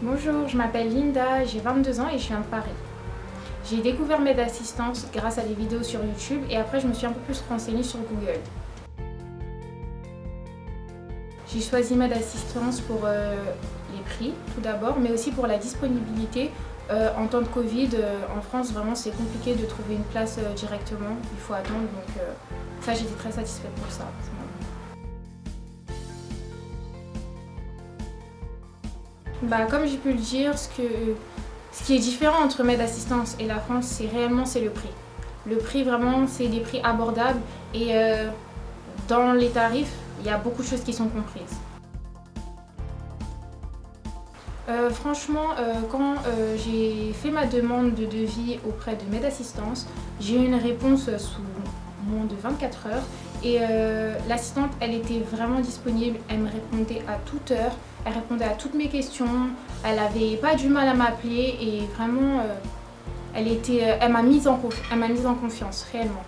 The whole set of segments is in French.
Bonjour, je m'appelle Linda, j'ai 22 ans et je viens de Paris. J'ai découvert MedAssistance grâce à des vidéos sur YouTube et après je me suis un peu plus renseignée sur Google. J'ai choisi MedAssistance pour les prix tout d'abord, mais aussi pour la disponibilité. En temps de Covid, en France, vraiment c'est compliqué de trouver une place directement, il faut attendre, donc ça j'étais très satisfaite pour ça. Comme j'ai pu le dire, ce qui est différent entre MedAssistance et la France, c'est le prix. Le prix, vraiment, c'est des prix abordables et dans les tarifs, il y a beaucoup de choses qui sont comprises. Franchement, quand j'ai fait ma demande de devis auprès de MedAssistance, j'ai eu une réponse sous moins de 24 heures et l'assistante, elle était vraiment disponible, elle me répondait à toute heure, elle répondait à toutes mes questions, elle n'avait pas du mal à m'appeler et vraiment, elle m'a mise en confiance, réellement.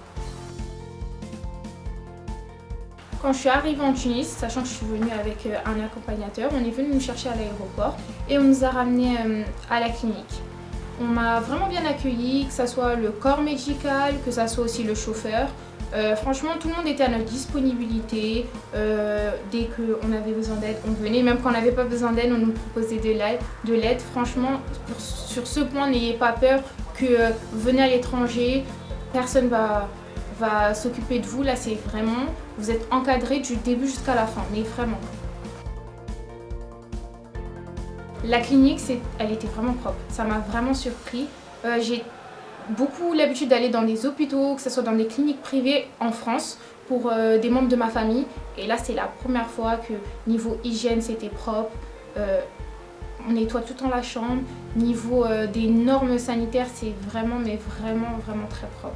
Quand je suis arrivée en Tunis, sachant que je suis venue avec un accompagnateur, on est venu nous chercher à l'aéroport et on nous a ramenés à la clinique. On m'a vraiment bien accueilli, que ce soit le corps médical, que ce soit aussi le chauffeur. Franchement, tout le monde était à notre disponibilité. Dès qu'on avait besoin d'aide, on venait. Même quand on n'avait pas besoin d'aide, on nous proposait de l'aide. Franchement, sur ce point, n'ayez pas peur que venez à l'étranger, personne va s'occuper de vous. Là, c'est vraiment, vous êtes encadré du début jusqu'à la fin, mais vraiment. La clinique, elle était vraiment propre. Ça m'a vraiment surpris. J'ai beaucoup l'habitude d'aller dans des hôpitaux, que ce soit dans des cliniques privées en France, pour des membres de ma famille. Et là, c'est la première fois que niveau hygiène, c'était propre. On nettoie tout le temps la chambre. Niveau des normes sanitaires, c'est vraiment, mais vraiment, vraiment très propre.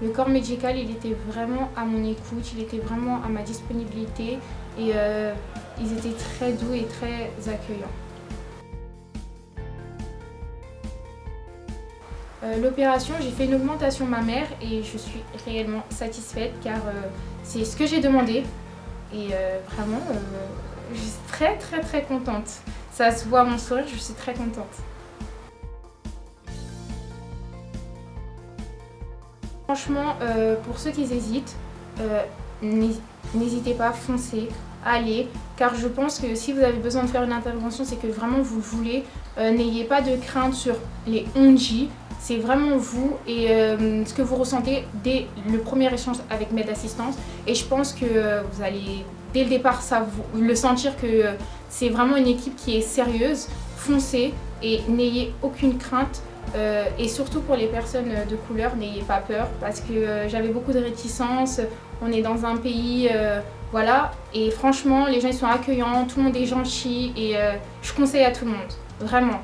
Le corps médical, il était vraiment à mon écoute, il était vraiment à ma disponibilité et ils étaient très doux et très accueillants. L'opération, j'ai fait une augmentation mammaire et je suis réellement satisfaite car c'est ce que j'ai demandé et vraiment je suis très très très contente. Ça se voit à mon sourire, je suis très contente. Franchement, pour ceux qui hésitent, n'hésitez pas, foncez, allez, car je pense que si vous avez besoin de faire une intervention, c'est que vraiment vous le voulez. N'ayez pas de crainte sur les on-J, c'est vraiment vous et ce que vous ressentez dès le premier échange avec MedAssistance. Et je pense que vous allez, dès le départ, le sentir que c'est vraiment une équipe qui est sérieuse. Foncez et n'ayez aucune crainte. Et surtout pour les personnes de couleur, n'ayez pas peur parce que j'avais beaucoup de réticences. On est dans un pays, voilà, et franchement les gens ils sont accueillants, tout le monde est gentil et je conseille à tout le monde, vraiment.